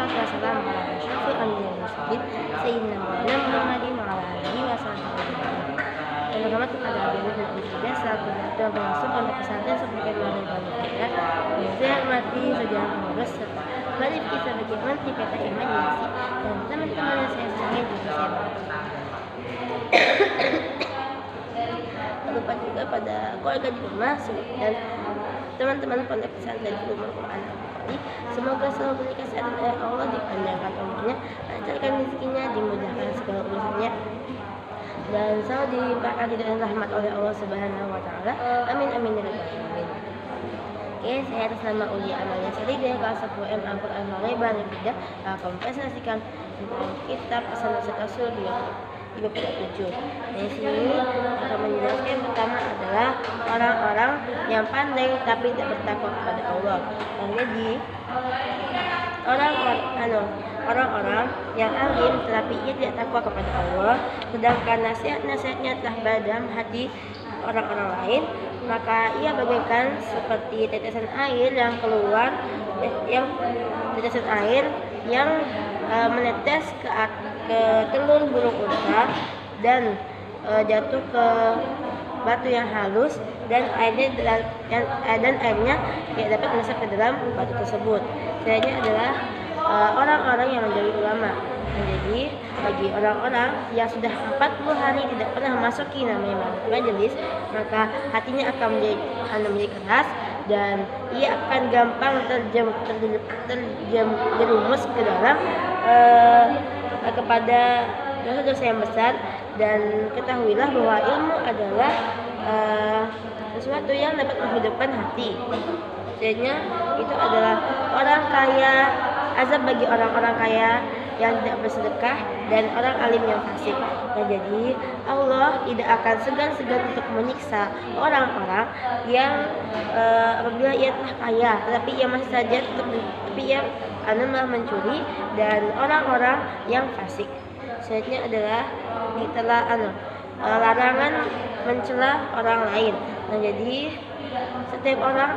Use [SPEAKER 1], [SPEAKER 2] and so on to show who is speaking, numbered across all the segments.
[SPEAKER 1] wassalatu wassalamu ala asyrofil anbiya'i wal mursalin sayyidina Muhammadin wa ala alihi wasahbihi ajma'in. Selamat kepada Abu dan Ibu selaku ketua pengasuh pondok pesantren sebagai Maulid Balik. Saya hormati sejarah pengurus serta Malik kita bagi menteri PT Imajinasi dan teman-teman yang saya sayangi juga saya banggakan. Lupa juga pada keluarga di rumah dan teman-teman pondok pesantren di rumah Quran. Semoga selalu diberi kesehatan oleh Allah, dipanjangkan umurnya, lancarkan rezekinya, dimudahkan segala urusannya, dan selalu dilimpahkan dengan rahmat oleh Allah Subhanahu wa taala. Amin amin ya rabbal alamin. Oke, saya atas nama Uli Amalia Sari dari kelas 10 M Al-Quran Maulid Balik akan mempresentasikan tentang kitab Pesan Rasul 37. Dari sini akan menjelaskan pertama adalah orang-orang yang pandai tapi tidak bertakwa kepada Allah. Dan jadi orang-orang yang alim tetapi ia tidak takwa kepada Allah, sedangkan nasihat-nasihatnya telah berada dalam hati orang-orang lain, maka ia bagaikan seperti tetesan air yang keluar, menetes ke telur burung unta dan jatuh ke batu yang halus dan airnya tidak dapat masuk ke dalam batu tersebut. Selainnya adalah orang-orang yang menjadi ulama. Jadi bagi orang-orang yang sudah 40 hari tidak pernah memasuki namanya majelis, maka hatinya akan menjadi keras dan ia akan gampang terjerumus ke dalam kepada dosa-dosa yang besar. Dan ketahuilah bahwa ilmu adalah sesuatu yang dapat menghidupkan hati. Sebenarnya itu adalah orang kaya, azab bagi orang-orang kaya yang tidak bersedekah dan orang alim yang fasik. Nah, jadi Allah tidak akan segan-segan untuk menyiksa orang-orang yang apabila ia telah kaya tetapi ia masih saja malah mencuri, dan orang-orang yang fasik. Selanjutnya adalah larangan mencela orang lain. Nah, jadi setiap orang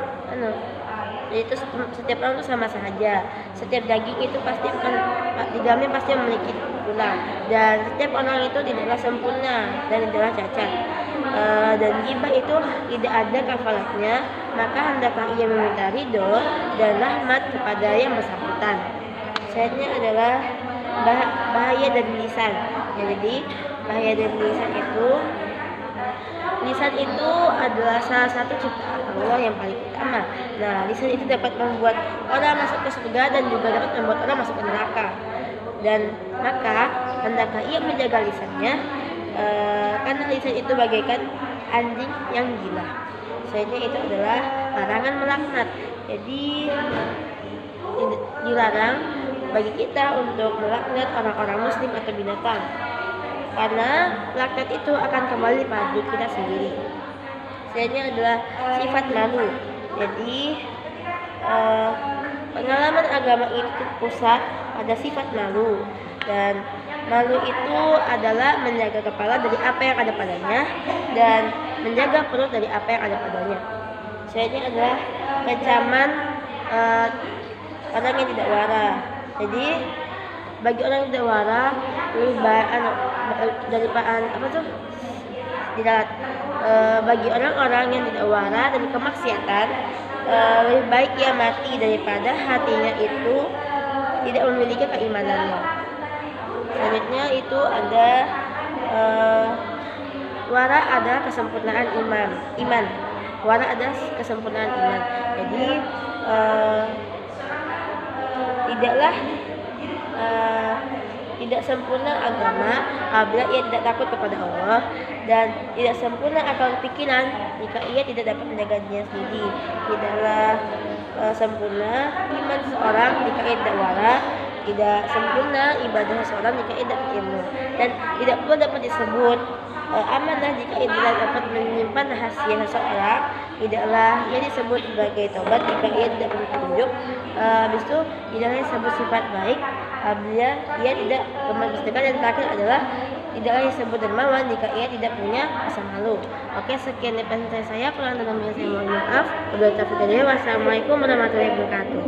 [SPEAKER 1] setiap orang itu sama saja. Setiap daging itu pasti di dalamnya pasti memiliki tulang, dan setiap orang itu tidaklah sempurna dan tidaklah cacat. Dan ghibah itu tidak ada kafaratnya, maka hendaklah ia meminta ridho dan rahmat kepada yang bersangkutan. Selanjutnya adalah bahaya dari lisan. Ya, jadi bahaya dari lisan itu adalah salah satu ciptaan Allah yang paling utama. Nah, lisan itu dapat membuat orang masuk ke surga dan juga dapat membuat orang masuk ke neraka. Dan maka hendaklah ia menjaga lisannya, karena lisan itu bagaikan anjing yang gila. Selanjutnya itu adalah larangan melaknat. Jadi dilarang bagi kita untuk melaknat orang-orang muslim atau binatang, karena laknat itu akan kembali pada diri kita sendiri. Selanjutnya adalah sifat malu. Jadi pengalaman agama itu pusat pada sifat malu, dan malu itu adalah menjaga kepala dari apa yang ada padanya dan menjaga perut dari apa yang ada padanya. Selanjutnya adalah kecaman orang yang tidak wara. Jadi bagi orang yang tidak wara bagi orang-orang yang tidak wara dari kemaksiatan, lebih baik ia mati daripada hatinya itu tidak memiliki keimanannya. Selanjutnya itu ada wara adalah kesempurnaan iman. Wara adalah kesempurnaan iman. Jadi tidak sempurna agama apabila ia tidak takut kepada Allah, dan tidak sempurna akal pikiran jika ia tidak dapat menjaga dirinya sendiri. Tidaklah sempurna iman seseorang jika ia tidak wara, tidak sempurna ibadah seseorang jika ia tidak ilmu, dan tidak pula dapat disebut amanah jika ia tidak dapat menyimpan rahasia seseorang. Tidaklah ia disebut sebagai tobat jika ia tidak petunjuk. Habis itu tidaklah disebut sifat baik apabila ia tidak bersedekah, dan terakhir adalah tidaklah disebut dermawan jika ia tidak punya rasa malu. Oke, sekian dari presentasi saya. Kurang dan lebihnya saya mohon maaf. Wassalamualaikum warahmatullahi wabarakatuh.